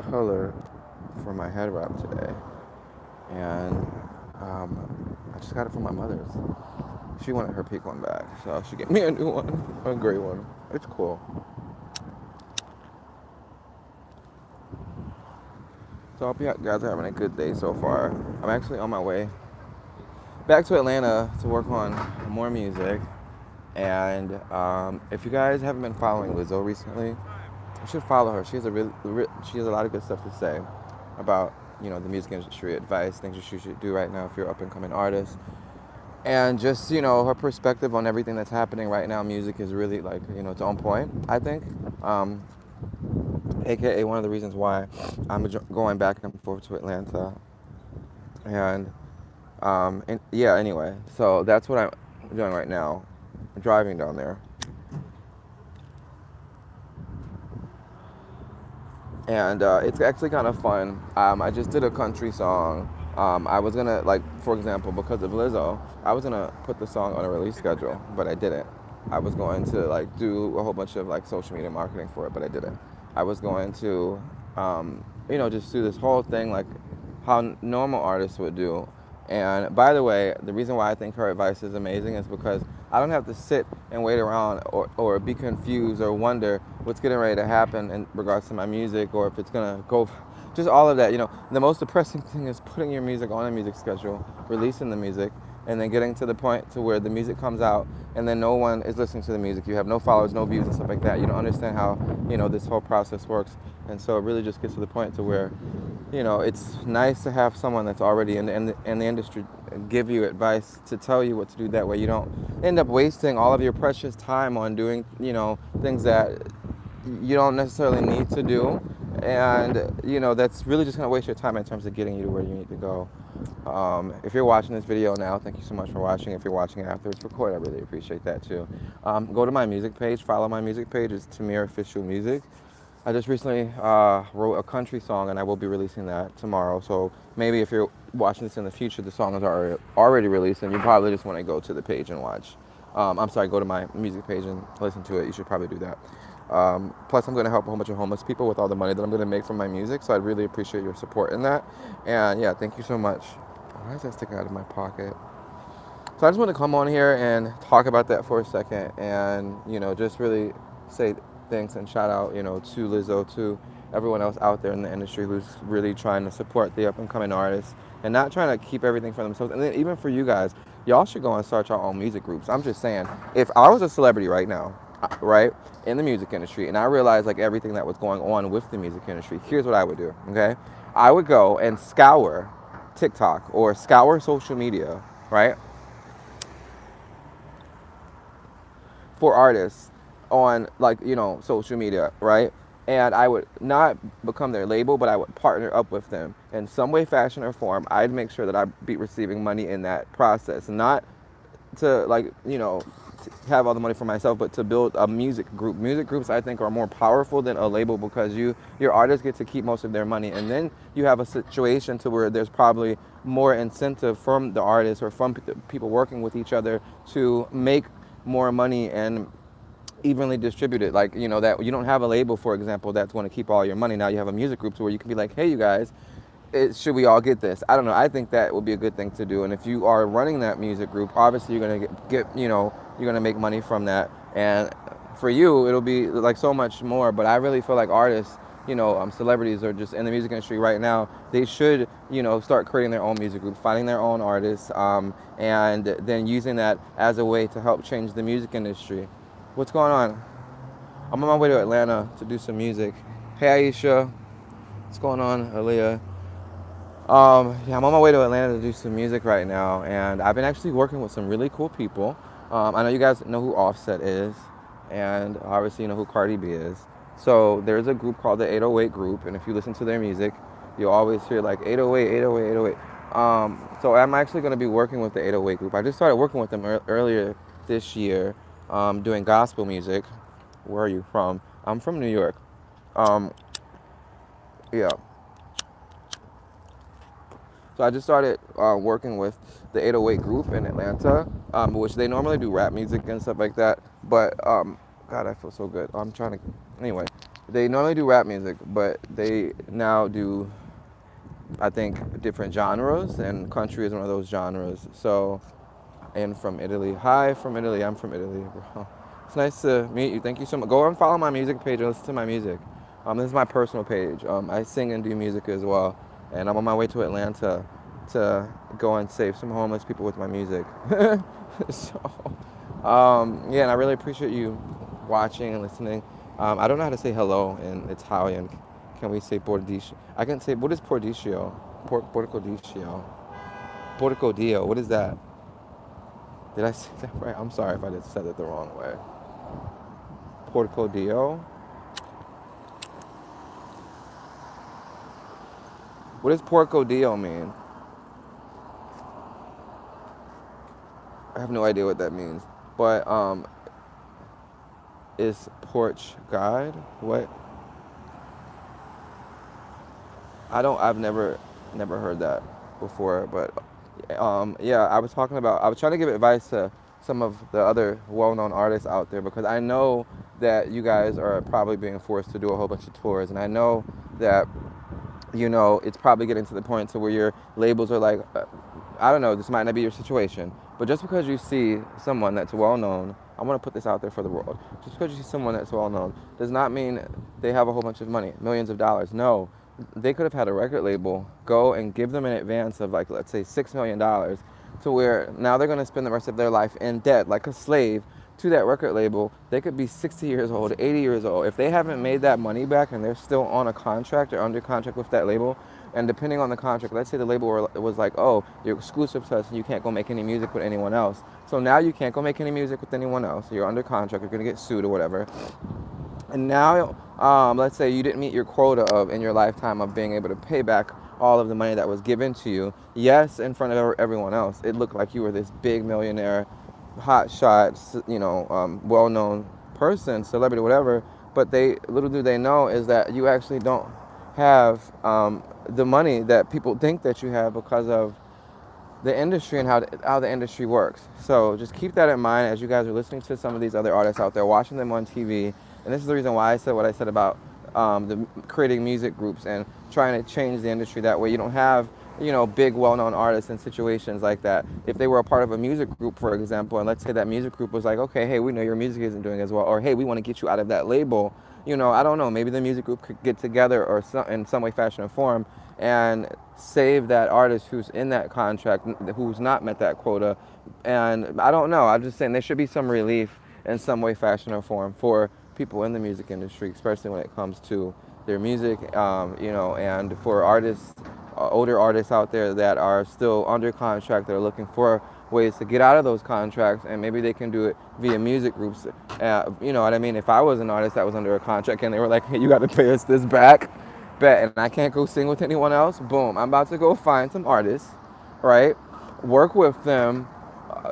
color for my head wrap today, and I just got it from my mother's. She wanted her pink one back, so she gave me a new one, a gray one. It's cool. So I hope you guys are having a good day so far. I'm actually on my way back to Atlanta to work on more music. And if you guys haven't been following Lizzo recently, you should follow her. She has a lot of good stuff to say about the music industry, advice, things you should do right now if you're an up and coming artist, and just her perspective on everything that's happening right now. Music is really like it's on point. I think, aka one of the reasons why I'm going back and forth to Atlanta, and yeah. Anyway, so that's what I'm doing right now. I'm driving down there. And it's actually kind of fun. I just did a country song. I was gonna, like, for example, because of Lizzo, I was gonna put the song on a release schedule, but I didn't. I was going to like do a whole bunch of like social media marketing for it, but I didn't. I was going to, just do this whole thing like how normal artists would do. And by the way, the reason why I think her advice is amazing is because I don't have to sit and wait around or be confused or wonder what's getting ready to happen in regards to my music or if it's gonna go. Just all of that. The most depressing thing is putting your music on a music schedule, releasing the music, and then getting to the point to where the music comes out and then no one is listening to the music. You have no followers, no views, and stuff like that. You don't understand how this whole process works, and so it really just gets to the point to where it's nice to have someone that's already in the industry give you advice to tell you what to do. That way you don't end up wasting all of your precious time on doing things that you don't necessarily need to do, and that's really just going to waste your time in terms of getting you to where you need to go. If you're watching this video now, thank you so much for watching. If you're watching it after it's recorded, I really appreciate that too. Go to my music page, follow my music page. It's Tamir Official Music. I just recently wrote a country song, and I will be releasing that tomorrow. So maybe if you're watching this in the future, the song is already released, and you probably just want to go to the page and watch. I'm sorry, go to my music page and listen to it. You should probably do that. Plus, I'm going to help a whole bunch of homeless people with all the money that I'm going to make from my music, so I'd really appreciate your support in that. And yeah, thank you so much. Why is that sticking out of my pocket? So I just want to come on here and talk about that for a second, and just really say thanks and shout out, to Lizzo, to everyone else out there in the industry who's really trying to support the up and coming artists and not trying to keep everything for themselves. And then even for you guys, y'all should go and start your own music groups. I'm just saying, if I was a celebrity right now, right, in the music industry, and I realized like everything that was going on with the music industry, here's what I would do, okay? I would go and scour TikTok or scour social media, right, for artists on like social media, right? And I would not become their label, but I would partner up with them in some way, fashion, or form. I'd make sure that I'd be receiving money in that process, not to like have all the money for myself, but to build a music group. Music groups, I think, are more powerful than a label because your artists get to keep most of their money, and then you have a situation to where there's probably more incentive from the artists or from people working with each other to make more money and evenly distributed. Like that you don't have a label, for example, that's going to keep all your money. Now you have a music group where you can be like, hey, you guys, should we all get this? I don't know. I think that would be a good thing to do. And if you are running that music group, obviously you're going to get you're going to make money from that. And for you, it'll be like so much more. But I really feel like artists, celebrities are just in the music industry right now. They should, start creating their own music group, finding their own artists, and then using that as a way to help change the music industry. What's going on? I'm on my way to Atlanta to do some music. Hey, Aisha. What's going on, Aaliyah? Yeah, I'm on my way to Atlanta to do some music right now, and I've been actually working with some really cool people. I know you guys know who Offset is, and obviously you know who Cardi B is. So there's a group called the 808 group, and if you listen to their music, you'll always hear like 808, 808, 808. So I'm actually going to be working with the 808 group. I just started working with them earlier this year, doing gospel music. Where are you from? I'm from New York. Yeah. So I just started working with the 808 group in Atlanta, which they normally do rap music and stuff like that. But God, I feel so good. I'm trying to, anyway. They normally do rap music, but they now do, I think, different genres, and country is one of those genres. So, and from Italy. Hi, from Italy. I'm from Italy, bro. It's nice to meet you. Thank you so much. Go and follow my music page and listen to my music. This is my personal page. I sing and do music as well, and I'm on my way to Atlanta to go and save some homeless people with my music. So, yeah, and I really appreciate you watching and listening. I don't know how to say hello in Italian. Can we say pordicio? I can say, what is pordicio? Portico Portico. What is that? Did I say that right? I'm sorry if I just said it the wrong way. Portico. What does Porco mean? I have no idea what that means. But is porch guide? What? I've never heard that before, but yeah, I was trying to give advice to some of the other well-known artists out there, because I know that you guys are probably being forced to do a whole bunch of tours, and I know that, it's probably getting to the point to where your labels are like, I don't know, this might not be your situation, but just because you see someone that's well-known, I want to put this out there for the world. Just because you see someone that's well-known does not mean they have a whole bunch of money, millions of dollars. No, they could have had a record label go and give them an advance of, like, let's say $6 million, to where now they're going to spend the rest of their life in debt like a slave to that record label. They could be 60 years old, 80 years old. If they haven't made that money back and they're still on a contract or under contract with that label, and depending on the contract, let's say the label was like, oh, you're exclusive to us and you can't go make any music with anyone else. So now you can't go make any music with anyone else. You're under contract, you're going to get sued or whatever. And now, let's say you didn't meet your quota of, in your lifetime, of being able to pay back all of the money that was given to you. Yes, in front of everyone else, it looked like you were this big millionaire, hot shot, well-known person, celebrity, whatever. But little do they know is that you actually don't have the money that people think that you have, because of the industry and how the industry works. So just keep that in mind as you guys are listening to some of these other artists out there, watching them on TV. And this is the reason why I said what I said about creating music groups and trying to change the industry. That way you don't have, big well-known artists in situations like that. If they were a part of a music group, for example, and let's say that music group was like, okay, hey, we know your music isn't doing as well, or hey, we want to get you out of that label. I don't know, maybe the music group could get together or in some way, fashion, or form, and save that artist who's in that contract, who's not met that quota. And I don't know, I'm just saying there should be some relief in some way, fashion, or form for people in the music industry, especially when it comes to their music, and for artists, older artists out there that are still under contract, that are looking for ways to get out of those contracts, and maybe they can do it via music groups. You know what I mean? If I was an artist that was under a contract and they were like, hey, you got to pay us this back, bet, and I can't go sing with anyone else, boom, I'm about to go find some artists, right? Work with them,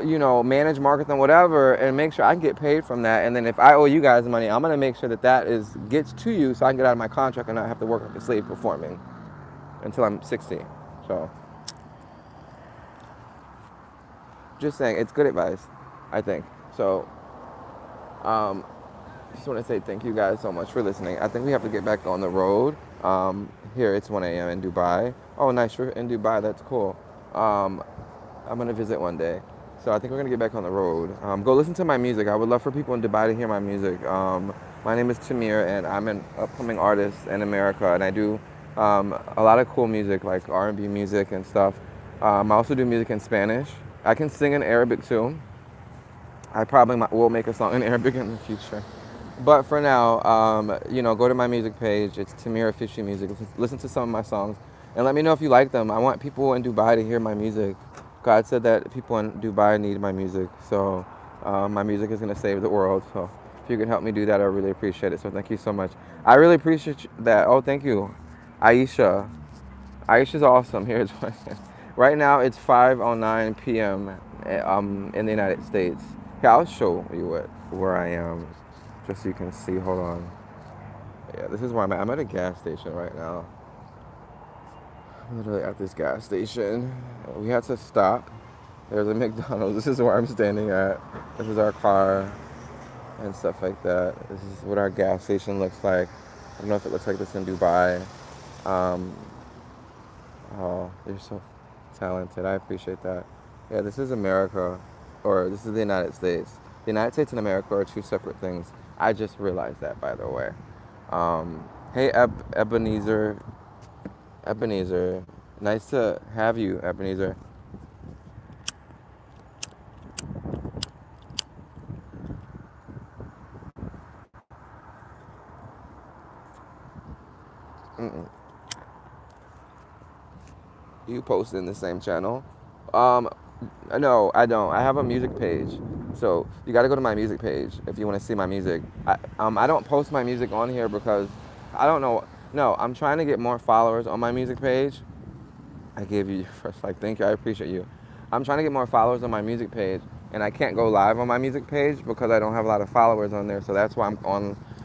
manage, market them, whatever, and make sure I can get paid from that. And then if I owe you guys money, I'm gonna make sure that gets to you, so I can get out of my contract and not have to work like a slave performing until I'm 60. So, just saying, it's good advice, I think. So, just want to say thank you guys so much for listening. I think we have to get back on the road. Here it's 1 a.m. in Dubai. Oh, nice, you're in Dubai. That's cool. I'm gonna visit one day. So I think we're gonna get back on the road. Go listen to my music. I would love for people in Dubai to hear my music. My name is Tamir, and I'm an upcoming artist in America, and I do a lot of cool music, like R&B music and stuff. I also do music in Spanish. I can sing in Arabic too. I probably will make a song in Arabic in the future. But for now, go to my music page. It's Tamir Fishy Music. Listen to some of my songs, and let me know if you like them. I want people in Dubai to hear my music. God said that people in Dubai need my music, so my music is going to save the world. So if you can help me do that, I really appreciate it. So thank you so much. I really appreciate that. Oh, thank you, Aisha. Aisha's awesome. Here's what. Right now it's 5:09 p.m. In the United States. Here, I'll show you where I am, just so you can see. Hold on. Yeah, this is where I'm at. I'm at a gas station right now. I'm literally at this gas station. We had to stop. There's a McDonald's. This is where I'm standing at. This is our car and stuff like that. This is what our gas station looks like. I don't know if it looks like this in Dubai. Um, oh, you're so talented. I appreciate that. Yeah, this is America, or this is the United States. The United States and America are two separate things. I just realized that, by the way. Hey, Ebenezer. Ebenezer. Nice to have you, Ebenezer. Mm-mm. You posted in the same channel? Um, no, I don't. I have a music page. So you got to go to my music page if you want to see my music. I don't post my music on here because I don't know. No, I'm trying to get more followers on my music page. I gave you your first like, thank you. I appreciate you. I'm trying to get more followers on my music page, and I can't go live on my music page because I don't have a lot of followers on there. So that's why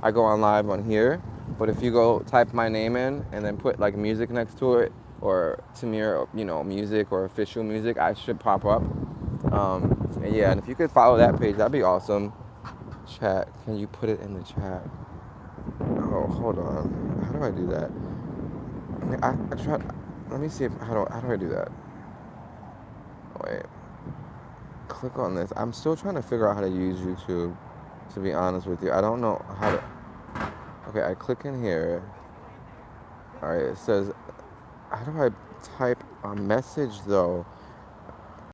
I go on live on here. But if you go type my name in and then put like music next to it or Tamir, music or official music, I should pop up. And yeah, and if you could follow that page, that'd be awesome. Chat, can you put it in the chat? Oh, hold on. How do I do that? I tried. Let me see if how do I do that? Wait. Click on this. I'm still trying to figure out how to use YouTube. To be honest with you, I don't know how to. Okay, I click in here. All right, it says, how do I type a message though?